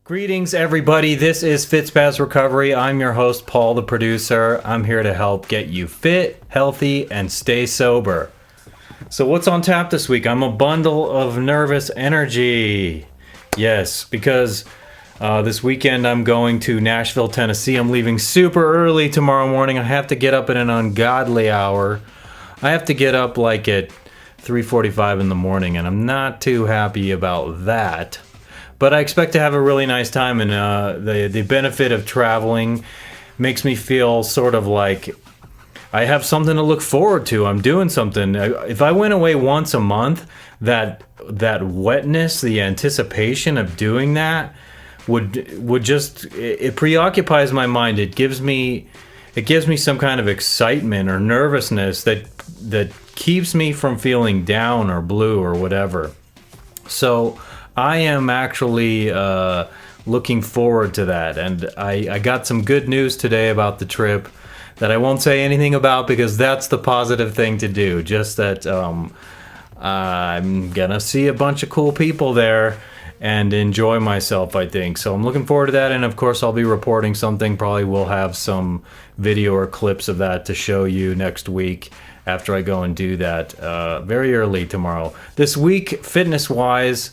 Greetings, everybody. This is FitSpaz Recovery. I'm your host, Paul, the producer. I'm here to help get you fit, healthy, and stay sober. So what's on tap this week? I'm a bundle of nervous energy. Yes, because this weekend I'm going to Nashville, Tennessee. I'm leaving super early tomorrow morning. I have to get up at an ungodly hour. I have to get up like at 3:45 in the morning, and I'm not too happy about that. But I expect to have a really nice time, and the benefit of traveling makes me feel sort of like I have something to look forward to. I'm doing something. If I went away once a month, that wetness, the anticipation of doing that would just, it preoccupies my mind. It gives me some kind of excitement or nervousness that keeps me from feeling down or blue or whatever. So I am actually looking forward to that, and I got some good news today about the trip that I won't say anything about because that's the positive thing to do. Just that I'm gonna see a bunch of cool people there and enjoy myself, I think. So I'm looking forward to that, and of course I'll be reporting something. Probably will have some video or clips of that to show you next week after I go and do that very early tomorrow. This week, fitness-wise,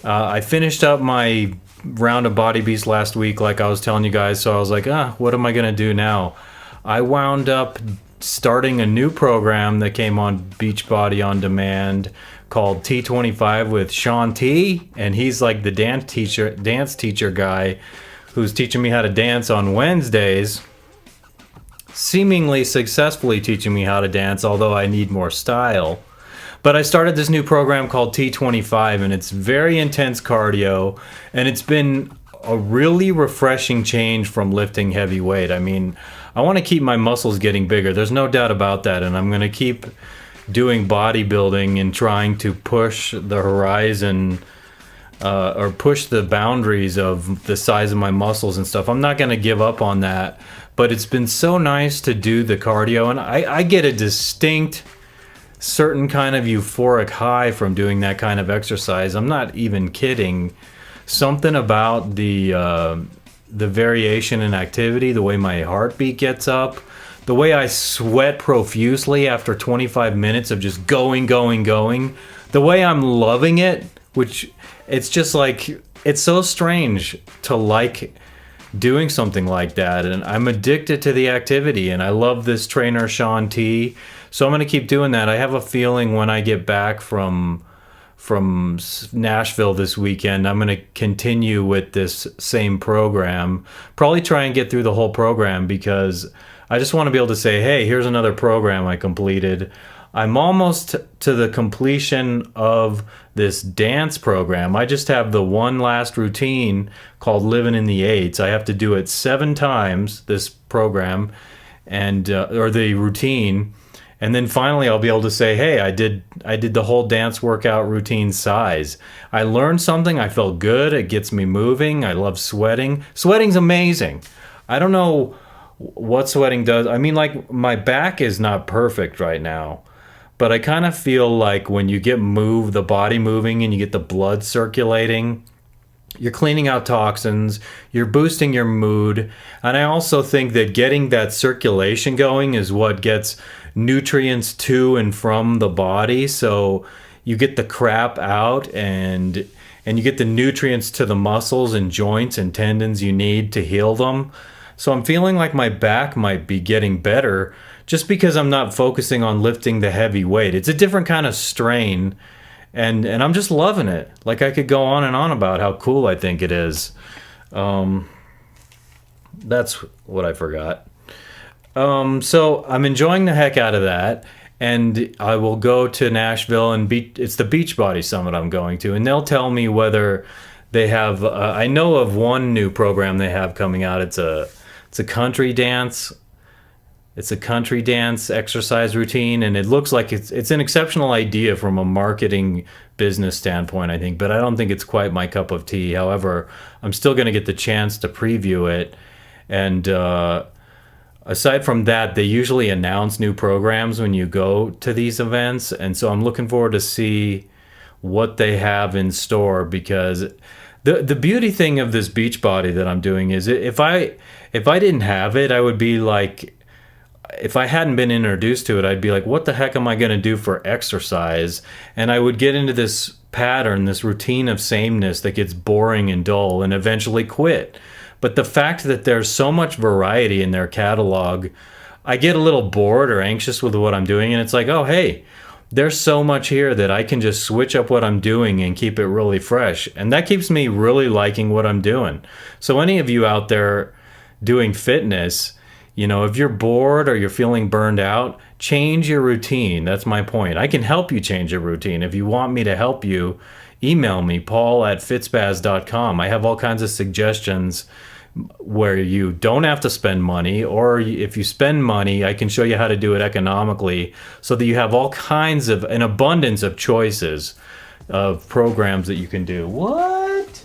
I finished up my round of Body Beast last week, like I was telling you guys, so I was like, what am I going to do now? I wound up starting a new program that came on Beachbody On Demand called T25 with Sean T, and he's like the dance teacher guy who's teaching me how to dance on Wednesdays, seemingly successfully teaching me how to dance, although I need more style. But I started this new program called T25, and it's very intense cardio, and it's been a really refreshing change from lifting heavy weight. I mean, I want to keep my muscles getting bigger. There's no doubt about that, and I'm going to keep doing bodybuilding and trying to push the horizon or push the boundaries of the size of my muscles and stuff. I'm not going to give up on that, but it's been so nice to do the cardio, and I get a distinct certain kind of euphoric high from doing that kind of exercise. I'm not even kidding. Something about the variation in activity, the way my heartbeat gets up, the way I sweat profusely after 25 minutes of just going, the way I'm loving it, which it's just like, it's so strange to like doing something like that, and I'm addicted to the activity, and I love this trainer Sean T, so I'm going to keep doing that. I have a feeling when I get back from Nashville this weekend, I'm going to continue with this same program, probably try and get through the whole program, because I just want to be able to say, hey, here's another program I completed. I'm almost to the completion of this dance program. I just have the one last routine called Living in the Eights. I have to do it 7 times, this program, and or the routine, and then finally I'll be able to say, hey, I did the whole dance workout routine size. I learned something. I felt good. It gets me moving. I love sweating. Sweating's amazing. I don't know what sweating does. I mean, like, my back is not perfect right now, but I kind of feel like when you get the body moving and you get the blood circulating, you're cleaning out toxins, you're boosting your mood. And I also think that getting that circulation going is what gets nutrients to and from the body. So you get the crap out and you get the nutrients to the muscles and joints and tendons you need to heal them. So I'm feeling like my back might be getting better just because I'm not focusing on lifting the heavy weight. It's a different kind of strain, and I'm just loving it. Like, I could go on and on about how cool I think it is. That's what I forgot. So I'm enjoying the heck out of that, and I will go to Nashville, and it's the Beachbody Summit I'm going to, and they'll tell me whether they have, I know of one new program they have coming out. It's a country dance. It's a country dance exercise routine, and it looks like it's an exceptional idea from a marketing business standpoint, I think, but I don't think it's quite my cup of tea. However, I'm still going to get the chance to preview it, and aside from that, they usually announce new programs when you go to these events, and so I'm looking forward to see what they have in store, because The beauty thing of this beach body that I'm doing is if I didn't have it, I would be like, if I hadn't been introduced to it, I'd be like, what the heck am I going to do for exercise? And I would get into this pattern, this routine of sameness that gets boring and dull and eventually quit. But the fact that there's so much variety in their catalog, I get a little bored or anxious with what I'm doing. And it's like, oh, hey, there's so much here that I can just switch up what I'm doing and keep it really fresh. And that keeps me really liking what I'm doing. So any of you out there doing fitness, if you're bored or you're feeling burned out, change your routine. That's my point. I can help you change your routine. If you want me to help you, email me, paul@fitspaz.com. I have all kinds of suggestions where you don't have to spend money, or if you spend money, I can show you how to do it economically so that you have all kinds of, an abundance of choices of programs that you can do. What?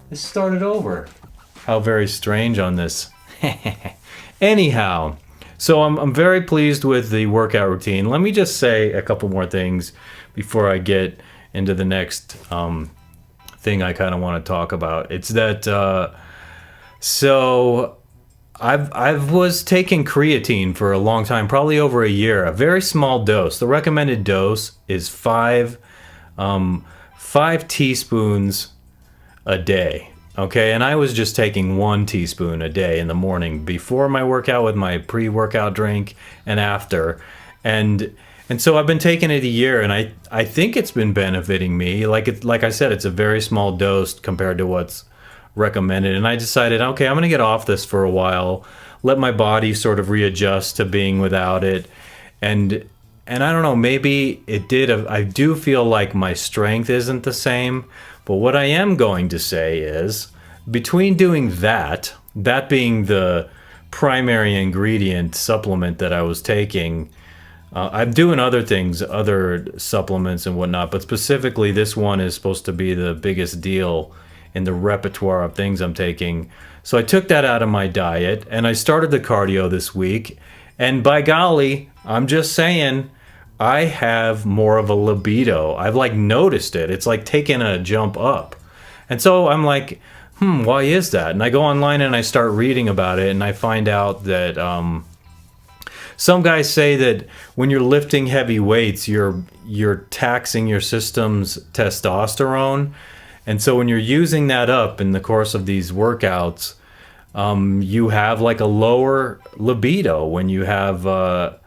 This started over. How very strange on this. Anyhow, so I'm very pleased with the workout routine. Let me just say a couple more things before I get into the next thing I kind of want to talk about. It's that so I was taking creatine for a long time, probably over a year, a very small dose. The recommended dose is 5 teaspoons a day. Okay, and I was just taking 1 teaspoon a day in the morning before my workout with my pre-workout drink and after. And so I've been taking it a year, and I think it's been benefiting me. Like I said, it's a very small dose compared to what's recommended. And I decided, okay, I'm going to get off this for a while, let my body sort of readjust to being without it. And I don't know, maybe it did. I do feel like my strength isn't the same. But what I am going to say is, between doing that being the primary ingredient supplement that I was taking, I'm doing other things, other supplements and whatnot, but specifically this one is supposed to be the biggest deal in the repertoire of things I'm taking. So I took that out of my diet, and I started the cardio this week, and by golly, I'm just saying, I have more of a libido. I've noticed it. It's like taking a jump up. And so I'm like, why is that? And I go online and I start reading about it, and I find out that some guys say that when you're lifting heavy weights, you're taxing your system's testosterone. And so when you're using that up in the course of these workouts, you have a lower libido when you have low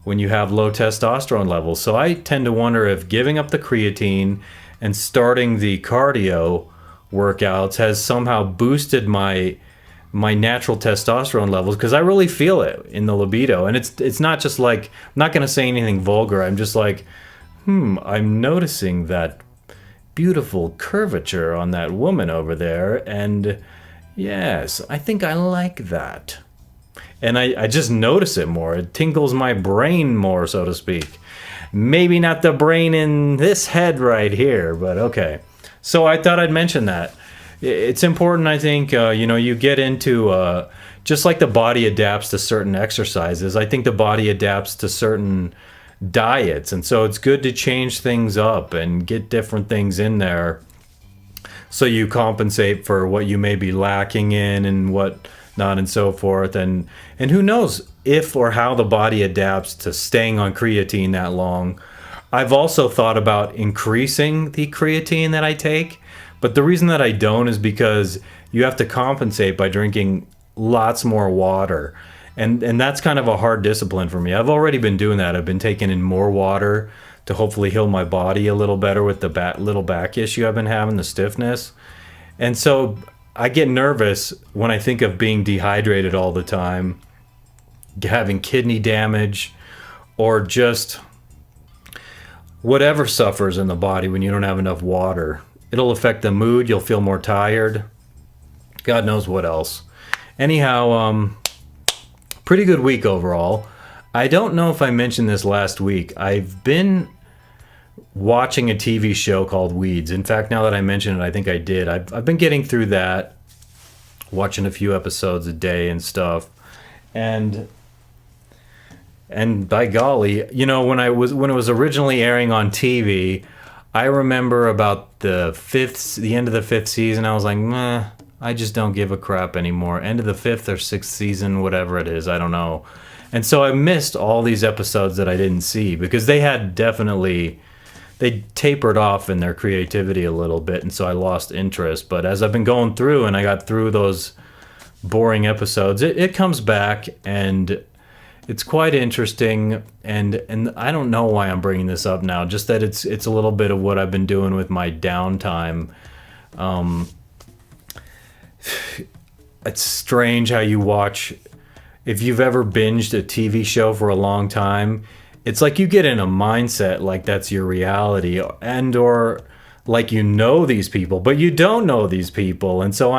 testosterone levels. So I tend to wonder if giving up the creatine and starting the cardio workouts has somehow boosted my natural testosterone levels, because I really feel it in the libido. And it's not just I'm not going to say anything vulgar. I'm just I'm noticing that beautiful curvature on that woman over there, and yes, I think I like that. And I just notice it more. It tingles my brain more, so to speak. Maybe not the brain in this head right here, but okay. So I thought I'd mention that. It's important, I think, you get into, just like the body adapts to certain exercises, I think the body adapts to certain diets. And so it's good to change things up and get different things in there so you compensate for what you may be lacking in and what not, and so forth. And who knows if or how the body adapts to staying on creatine that long. I've also thought about increasing the creatine that I take, but the reason that I don't is because you have to compensate by drinking lots more water. And that's kind of a hard discipline for me. I've already been doing that. I've been taking in more water to hopefully heal my body a little better with the little back issue I've been having, the stiffness. And so I get nervous when I think of being dehydrated all the time, having kidney damage, or just whatever suffers in the body when you don't have enough water. It'll affect the mood. You'll feel more tired. God knows what else. Anyhow, pretty good week overall. I don't know if I mentioned this last week. I've been watching a TV show called Weeds. In fact, now that I mention it, I think I did. I've been getting through that, watching a few episodes a day and stuff. And by golly, when it was originally airing on TV, I remember about the end of the fifth season, I was like, meh, I just don't give a crap anymore. End of the fifth or sixth season, whatever it is, I don't know. And so I missed all these episodes that I didn't see because they tapered off in their creativity a little bit, and so I lost interest. But as I've been going through and I got through those boring episodes, it comes back, and it's quite interesting. And I don't know why I'm bringing this up now, just that it's a little bit of what I've been doing with my downtime. It's strange how you watch, if you've ever binged a TV show for a long time, it's like you get in a mindset like that's your reality, and or like you know these people, but you don't know these people. And so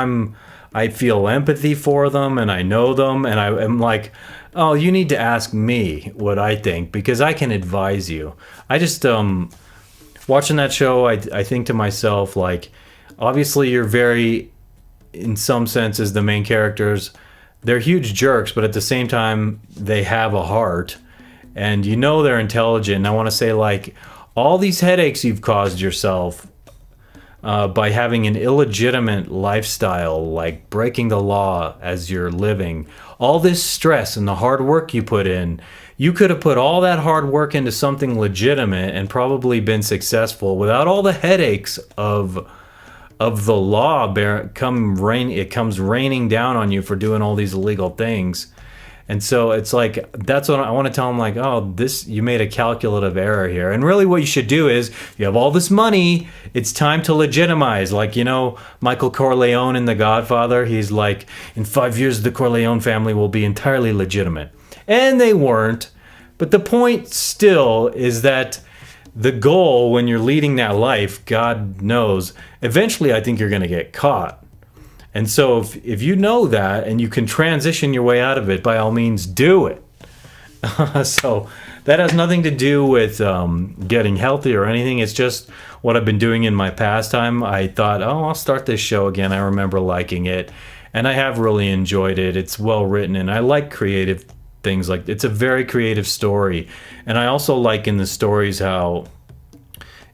I feel empathy for them, and I know them, and I am like, oh, you need to ask me what I think because I can advise you. I just watching that show, I think to myself, like, obviously you're very, in some senses, the main characters, they're huge jerks, but at the same time they have a heart, and you know they're intelligent. And I want to say, like, all these headaches you've caused yourself by having an illegitimate lifestyle, like breaking the law as you're living, all this stress and the hard work you put in, you could have put all that hard work into something legitimate and probably been successful without all the headaches of the law. It comes raining down on you for doing all these illegal things. And so it's like, that's what I want to tell them, like, oh, you made a calculative error here. And really what you should do is, you have all this money, it's time to legitimize. Like, you know, Michael Corleone in The Godfather, he's like, in 5 years, the Corleone family will be entirely legitimate. And they weren't. But the point still is that the goal when you're leading that life, God knows, eventually I think you're going to get caught. And so if you know that and you can transition your way out of it, by all means, do it. So that has nothing to do with getting healthy or anything. It's just what I've been doing in my pastime. I thought, oh, I'll start this show again. I remember liking it, and I have really enjoyed it. It's well written, and I like creative things. Like, it's a very creative story. And I also like in the stories how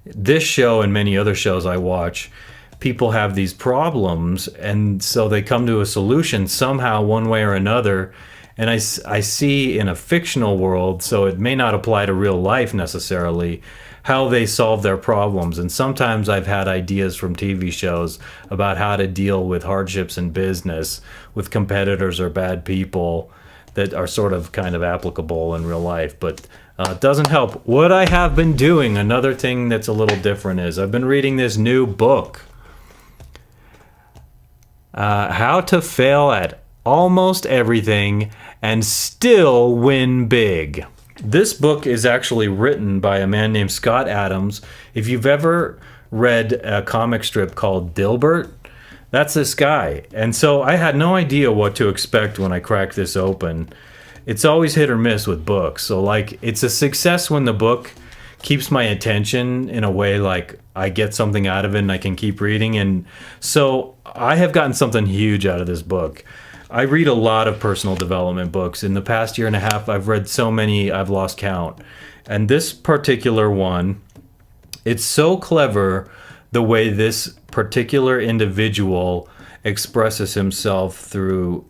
this show and many other shows I watch, people have these problems, and so they come to a solution somehow, one way or another. And I see in a fictional world, so it may not apply to real life necessarily, how they solve their problems. And sometimes I've had ideas from TV shows about how to deal with hardships in business, with competitors or bad people, that are sort of kind of applicable in real life. But it doesn't help. What I have been doing, another thing that's a little different, is I've been reading this new book. How to Fail at Almost Everything and Still Win Big. This book is actually written by a man named Scott Adams. If you've ever read a comic strip called Dilbert, that's this guy. And so I had no idea what to expect when I cracked this open. It's always hit or miss with books. So, like, it's a success when the book keeps my attention in a way, like I get something out of it and I can keep reading. And so I have gotten something huge out of this book. I read a lot of personal development books. In the past year and a half, I've read so many, I've lost count. And this particular one, it's so clever the way this particular individual expresses himself through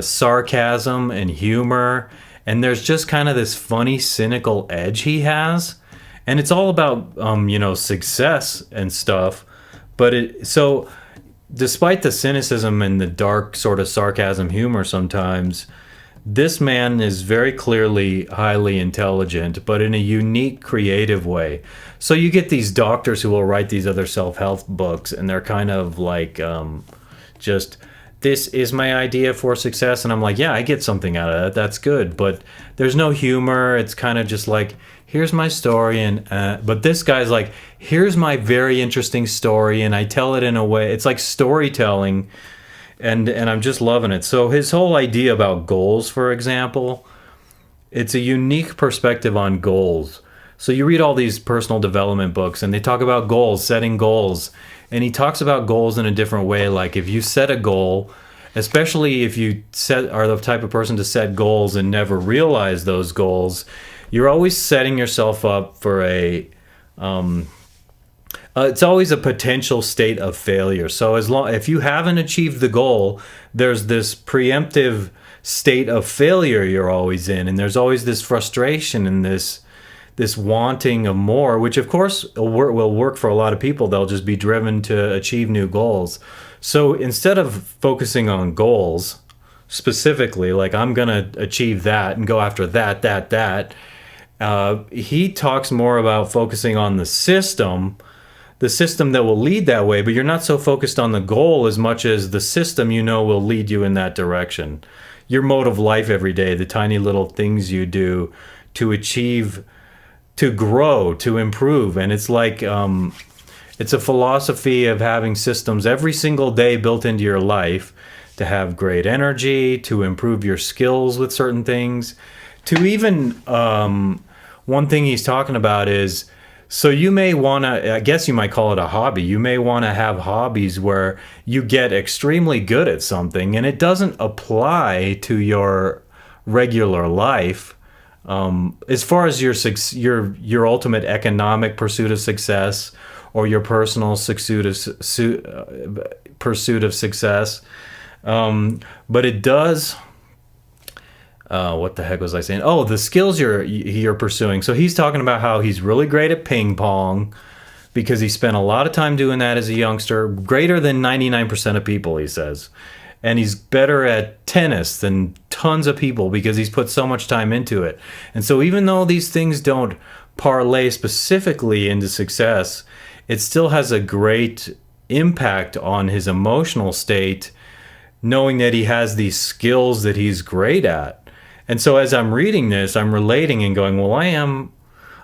sarcasm and humor. And there's just kind of this funny, cynical edge he has. And it's all about, success and stuff. But so despite the cynicism and the dark sort of sarcasm humor sometimes, this man is very clearly highly intelligent, but in a unique, creative way. So you get these doctors who will write these other self-help books, and they're kind of like just, this is my idea for success. And I'm like, yeah, I get something out of that. That's good. But there's no humor. It's kind of just like, here's my story. But this guy's like, here's my very interesting story. And I tell it in a way, it's like storytelling. And I'm just loving it. So his whole idea about goals, for example, it's a unique perspective on goals. So you read all these personal development books and they talk about goals, setting goals. And he talks about goals in a different way. Like if you set a goal, especially if you are the type of person to set goals and never realize those goals, you're always setting yourself up for a It's always a potential state of failure. So if you haven't achieved the goal, there's this preemptive state of failure you're always in, and there's always this frustration and this wanting of more, which of course will work for a lot of people. They'll just be driven to achieve new goals. So instead of focusing on goals specifically, like I'm gonna achieve that and go after that, he talks more about focusing on the system that will lead that way, but you're not so focused on the goal as much as the system will lead you in that direction. Your mode of life every day, the tiny little things you do to achieve, to grow, to improve. And it's like, it's a philosophy of having systems every single day built into your life to have great energy, to improve your skills with certain things, to even, one thing he's talking about is, so you may want to, I guess you might call it a hobby. You may want to have hobbies where you get extremely good at something and it doesn't apply to your regular life. As far as your ultimate economic pursuit of success or your personal pursuit of success. But it does... what the heck was I saying? Oh, the skills you're pursuing. So he's talking about how he's really great at ping pong because he spent a lot of time doing that as a youngster, greater than 99% of people, he says. And he's better at tennis than tons of people because he's put so much time into it. And so even though these things don't parlay specifically into success, it still has a great impact on his emotional state, knowing that he has these skills that he's great at. And so as I'm reading this, I'm relating and going, well, I'm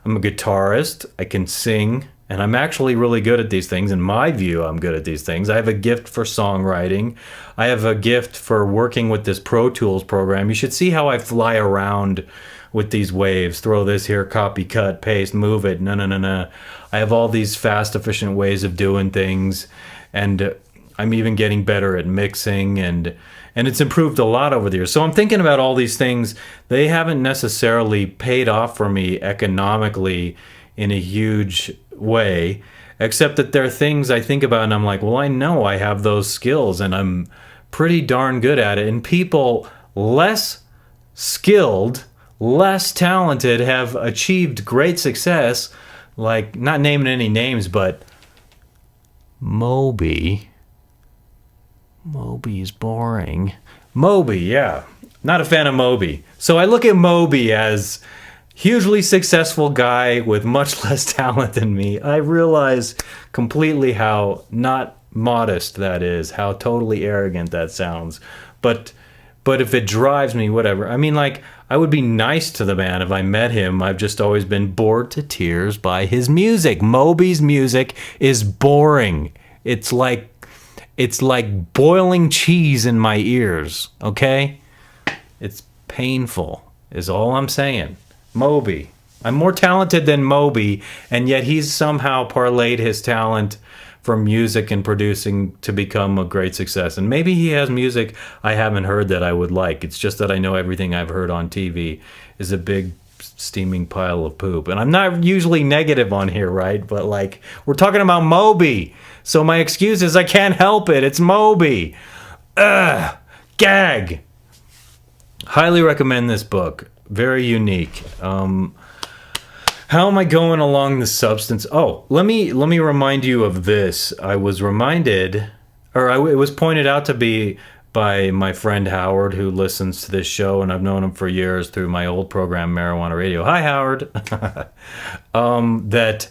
a guitarist, I can sing, and I'm actually really good at these things. In my view, I'm good at these things. I have a gift for songwriting. I have a gift for working with this Pro Tools program. You should see how I fly around with these waves. Throw this here, copy, cut, paste, move it. No. I have all these fast, efficient ways of doing things. And I'm even getting better at mixing, and it's improved a lot over the years. So I'm thinking about all these things. They haven't necessarily paid off for me economically in a huge way, except that they're things I think about and I'm like, well, I know I have those skills and I'm pretty darn good at it. And people less skilled, less talented have achieved great success, like, not naming any names, but Moby. Moby's boring. Moby, yeah. Not a fan of Moby. So I look at Moby as hugely successful guy with much less talent than me. I realize completely how not modest that is, how totally arrogant that sounds. But if it drives me, whatever. I mean, like, I would be nice to the man if I met him. I've just always been bored to tears by his music. Moby's music is boring. It's like boiling cheese in my ears, okay? It's painful, is all I'm saying. Moby. I'm more talented than Moby, and yet he's somehow parlayed his talent from music and producing to become a great success. And maybe he has music I haven't heard that I would like. It's just that I know everything I've heard on TV is a big steaming pile of poop. And I'm not usually negative on here, right? But, like, we're talking about Moby. So my excuse is I can't help it. It's Moby. Ugh. Gag. Highly recommend this book. Very unique. How am I going along the substance? Oh, let me remind you of this. I was reminded, it was pointed out to me by my friend Howard, who listens to this show, and I've known him for years through my old program, Marijuana Radio. Hi, Howard. That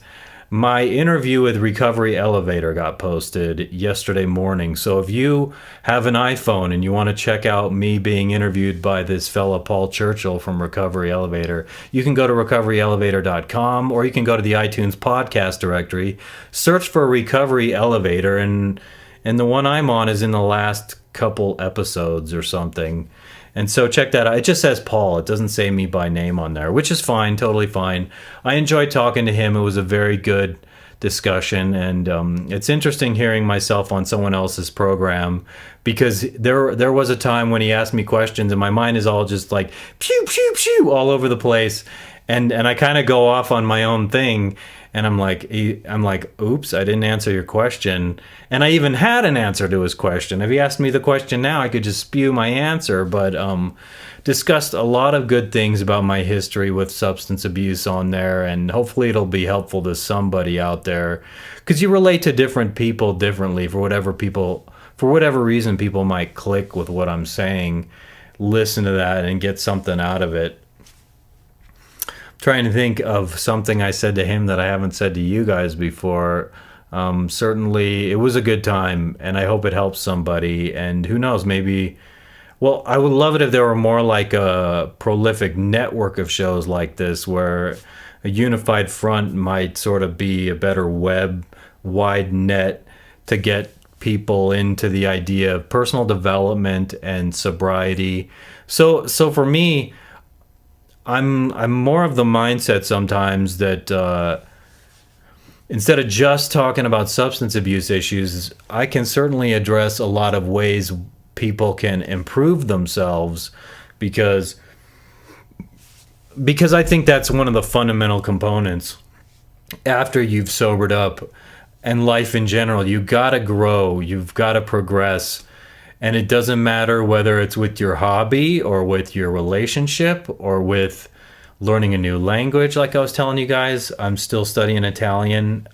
my interview with Recovery Elevator got posted yesterday morning. So if you have an iPhone and you want to check out me being interviewed by this fella, Paul Churchill from Recovery Elevator, you can go to recoveryelevator.com, or you can go to the iTunes podcast directory, search for Recovery Elevator, and the one I'm on is in the last couple episodes or something. And so check that out. It just says Paul. It doesn't say me by name on there, which is fine, totally fine. I enjoyed talking to him. It was a very good discussion, and it's interesting hearing myself on someone else's program, because there was a time when he asked me questions and my mind is all just like pew pew pew all over the place, and I kind of go off on my own thing, and I'm like, oops, I didn't answer your question. And I even had an answer to his question. If he asked me the question now, I could just spew my answer, but discussed a lot of good things about my history with substance abuse on there, and hopefully it'll be helpful to somebody out there, because you relate to different people differently. For whatever reason, people might click with what I'm saying, listen to that, and get something out of it. Trying to think of something I said to him that I haven't said to you guys before. Certainly, it was a good time, and I hope it helps somebody. And who knows, maybe... Well, I would love it if there were more like a prolific network of shows like this, where a unified front might sort of be a better wide net to get people into the idea of personal development and sobriety. So for me, I'm more of the mindset sometimes that instead of just talking about substance abuse issues, I can certainly address a lot of ways people can improve themselves, because I think that's one of the fundamental components after you've sobered up, and life in general. You gotta grow, you've gotta progress. And it doesn't matter whether it's with your hobby or with your relationship or with learning a new language. Like I was telling you guys, I'm still studying Italian.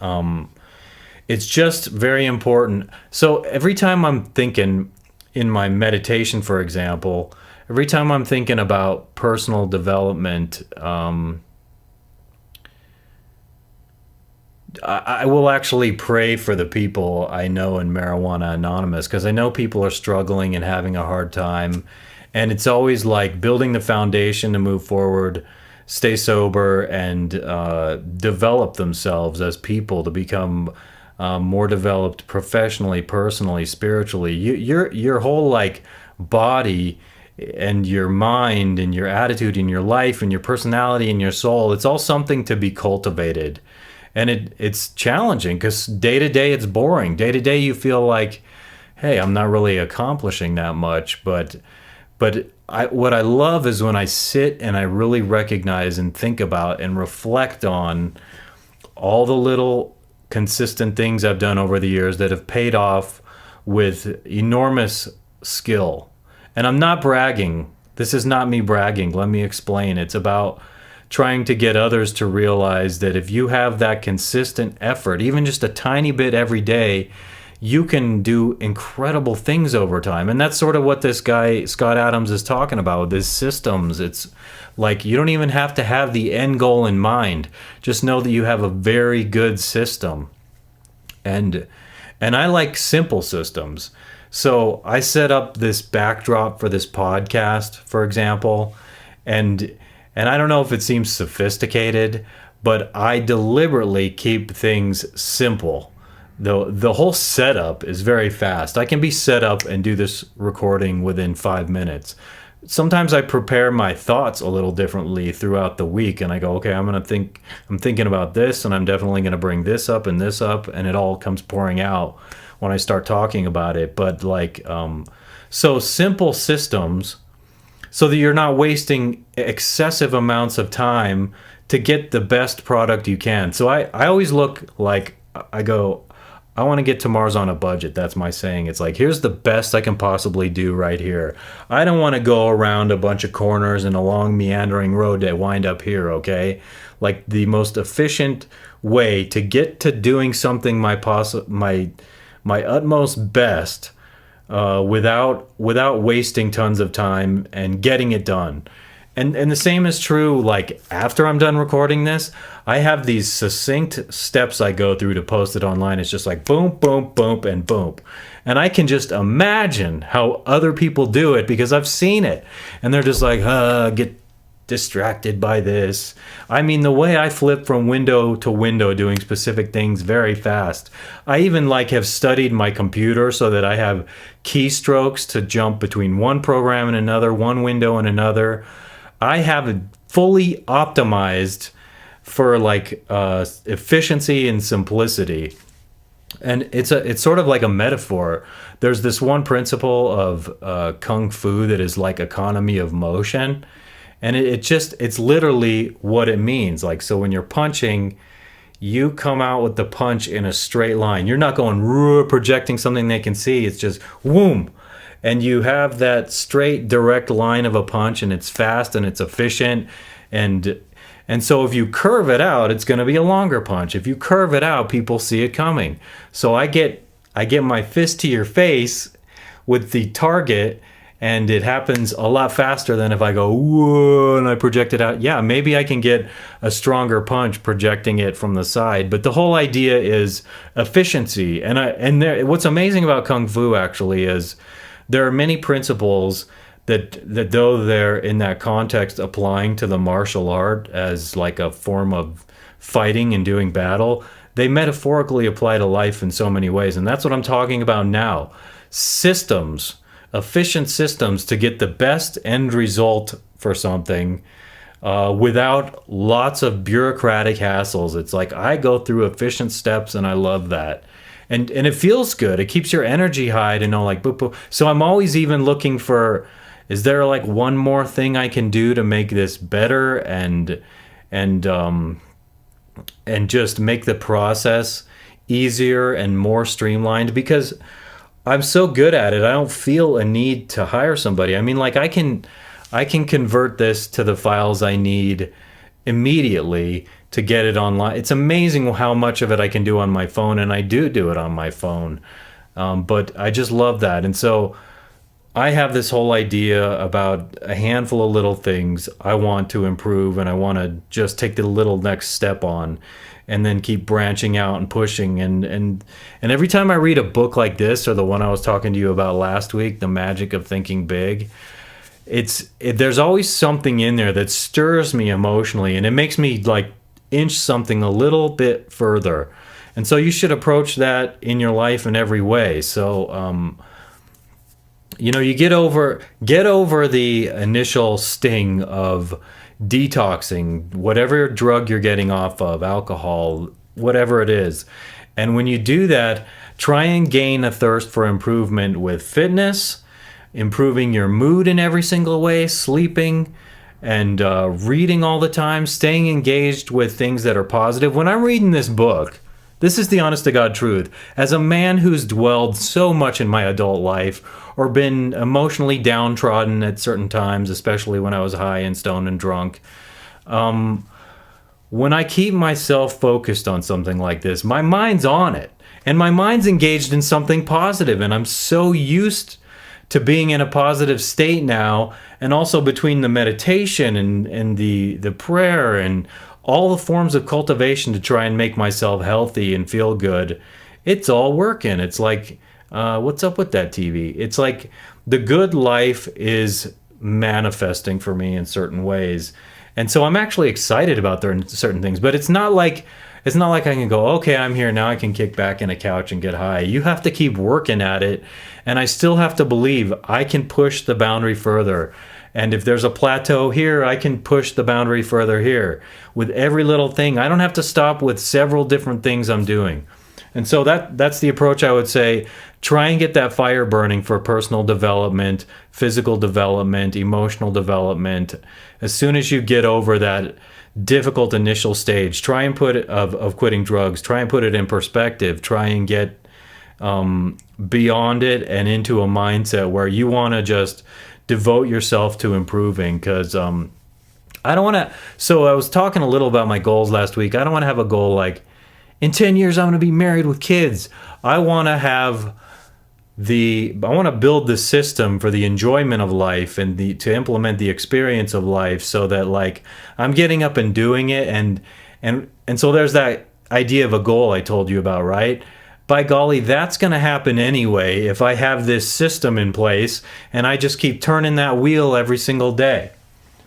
It's just very important. So every time I'm thinking in my meditation, for example, every time I'm thinking about personal development, I will actually pray for the people I know in Marijuana Anonymous, because I know people are struggling and having a hard time. And it's always like building the foundation to move forward, stay sober, and develop themselves as people to become more developed professionally, personally, spiritually. Your whole like body and your mind and your attitude and your life and your personality and your soul, it's all something to be cultivated. And it's challenging, because day to day it's boring. Day to day you feel like, hey, I'm not really accomplishing that much. But what I love is when I sit and I really recognize and think about and reflect on all the little consistent things I've done over the years that have paid off with enormous skill. And I'm not bragging. This is not me bragging. Let me explain. It's about trying to get others to realize that if you have that consistent effort, even just a tiny bit every day, you can do incredible things over time. And that's sort of what this guy, Scott Adams, is talking about with his systems. It's like you don't even have to have the end goal in mind. Just know that you have a very good system. And I like simple systems. So I set up this backdrop for this podcast, for example, and I don't know if it seems sophisticated, but I deliberately keep things simple. The whole setup is very fast. I can be set up and do this recording within 5 minutes. Sometimes I prepare my thoughts a little differently throughout the week, and I go, okay, I'm thinking about this, and I'm definitely going to bring this up, and it all comes pouring out when I start talking about it. But so simple systems, so that you're not wasting excessive amounts of time to get the best product you can. So I always look like, I go, I want to get to Mars on a budget. That's my saying. It's like, here's the best I can possibly do right here. I don't want to go around a bunch of corners and a long meandering road to wind up here, okay? Like the most efficient way to get to doing something my utmost best, without wasting tons of time and getting it done. And the same is true, like, after I'm done recording this, I have these succinct steps I go through to post it online. It's just like boom, boom, boom, and boom. And I can just imagine how other people do it, because I've seen it. And they're just like, get distracted by this. I mean, the way I flip from window to window doing specific things very fast. I even have studied my computer so that I have keystrokes to jump between one program and another, one window and another. I have it fully optimized for efficiency and simplicity. And it's sort of like a metaphor. There's this one principle of Kung Fu that is like economy of motion. And it's literally what it means. Like, so when you're punching, you come out with the punch in a straight line. You're not going projecting something they can see. It's just whoom. And you have that straight, direct line of a punch, and it's fast and it's efficient. And so if you curve it out, it's going to be a longer punch. If you curve it out, people see it coming. So I get my fist to your face with the target, and it happens a lot faster than if I go whoa and I project it out. Yeah, maybe I can get a stronger punch projecting it from the side, but the whole idea is efficiency. What's amazing about Kung Fu actually is there are many principles that though they're in that context applying to the martial art as like a form of fighting and doing battle, they metaphorically apply to life in so many ways. And that's what I'm talking about now. Systems, efficient systems to get the best end result for something without lots of bureaucratic hassles. It's like I go through efficient steps, and I love that. And it feels good. It keeps your energy high to know, like, boop, boop. So I'm always even looking for, is there like one more thing I can do to make this better and just make the process easier and more streamlined? Because I'm so good at it, I don't feel a need to hire somebody. I mean, like I can convert this to the files I need immediately to get it online. It's amazing how much of it I can do on my phone, and I do it on my phone. But I just love that. And so I have this whole idea about a handful of little things I want to improve, and I want to just take the little next step on, and then keep branching out and pushing. And every time I read a book like this, or the one I was talking to you about last week, The Magic of Thinking Big, there's always something in there that stirs me emotionally, and it makes me like inch something a little bit further. And so you should approach that in your life in every way. So you get over the initial sting of detoxing, whatever drug you're getting off of, alcohol, whatever it is. And when you do that, try and gain a thirst for improvement with fitness, improving your mood in every single way, sleeping, and reading all the time, staying engaged with things that are positive. When I'm reading this book, this is the honest to God truth. As a man who's dwelled so much in my adult life, or been emotionally downtrodden at certain times, especially when I was high and stoned and drunk, when I keep myself focused on something like this, my mind's on it. And my mind's engaged in something positive, and I'm so used to being in a positive state now, and also between the meditation and the prayer and all the forms of cultivation to try and make myself healthy and feel good, it's all working. It's like, what's up with that TV? It's like the good life is manifesting for me in certain ways. And so I'm actually excited about certain things, but it's not like I can go, okay, I'm here now, I can kick back in a couch and get high. You have to keep working at it, and I still have to believe I can push the boundary further. And if there's a plateau here, I can push the boundary further here. With every little thing, I don't have to stop with several different things I'm doing. And so that's the approach I would say. Try and get that fire burning for personal development, physical development, emotional development. As soon as you get over that difficult initial stage, try and put it of quitting drugs, try and put it in perspective, try and get beyond it and into a mindset where you want to just devote yourself to improving. Because I don't want to, so I was talking a little about my goals last week. I don't want to have a goal like, in 10 years, I'm going to be married with kids. I want to build the system for the enjoyment of life and to implement the experience of life, so that like I'm getting up and doing it. And so there's that idea of a goal I told you about, right? By golly, that's going to happen anyway if I have this system in place and I just keep turning that wheel every single day.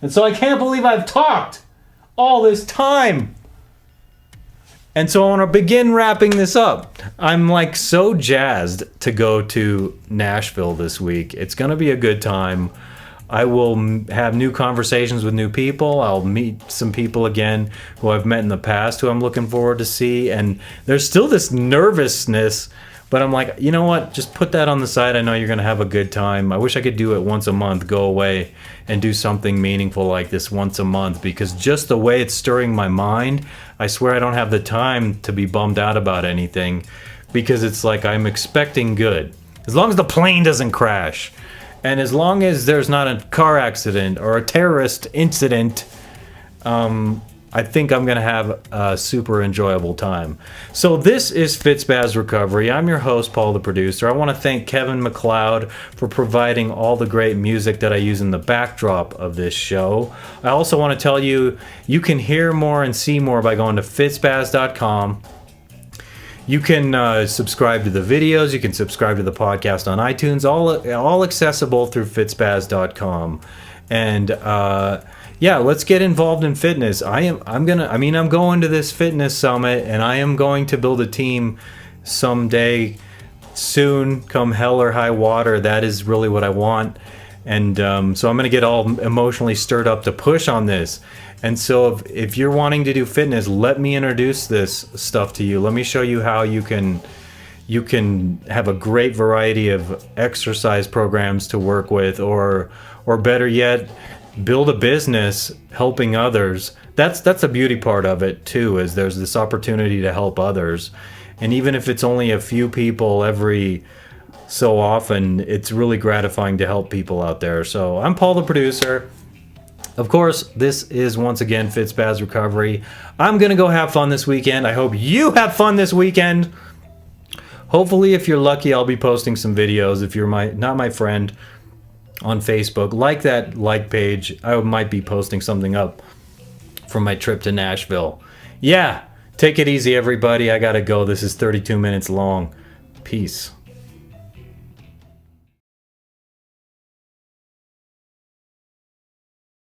And so I can't believe I've talked all this time. And so I want to begin wrapping this up. I'm like so jazzed to go to Nashville this week. It's going to be a good time. I will have new conversations with new people. I'll meet some people again who I've met in the past who I'm looking forward to see. And there's still this nervousness But I'm like, you know what? Just put that on the side. I know you're going to have a good time. I wish I could do it once a month, go away and do something meaningful like this once a month, because just the way it's stirring my mind, I swear I don't have the time to be bummed out about anything, because it's like I'm expecting good. As long as the plane doesn't crash, and as long as there's not a car accident or a terrorist incident, I think I'm going to have a super enjoyable time. So this is FitSpaz Recovery. I'm your host, Paul the producer. I want to thank Kevin MacLeod for providing all the great music that I use in the backdrop of this show. I also want to tell you, you can hear more and see more by going to FitSpaz.com. You can subscribe to the videos. You can subscribe to the podcast on iTunes. All accessible through FitSpaz.com. And yeah, let's get involved in fitness. I'm going to this fitness summit, and I am going to build a team someday soon, come hell or high water. That is really what I want. And so I'm going to get all emotionally stirred up to push on this. And so if you're wanting to do fitness, let me introduce this stuff to you. Let me show you how you can have a great variety of exercise programs to work with, or better yet, build a business helping others. That's a beauty part of it too, is there's this opportunity to help others. And even if it's only a few people every so often, it's really gratifying to help people out there. So I'm Paul the producer. Of course, this is once again FitSpaz Recovery. I'm gonna go have fun this weekend. I hope you have fun this weekend. Hopefully, if you're lucky, I'll be posting some videos. If you're not my friend on Facebook, like that page. I might be posting something up from my trip to Nashville. Yeah, take it easy, everybody. I gotta go. This is 32 minutes long. Peace.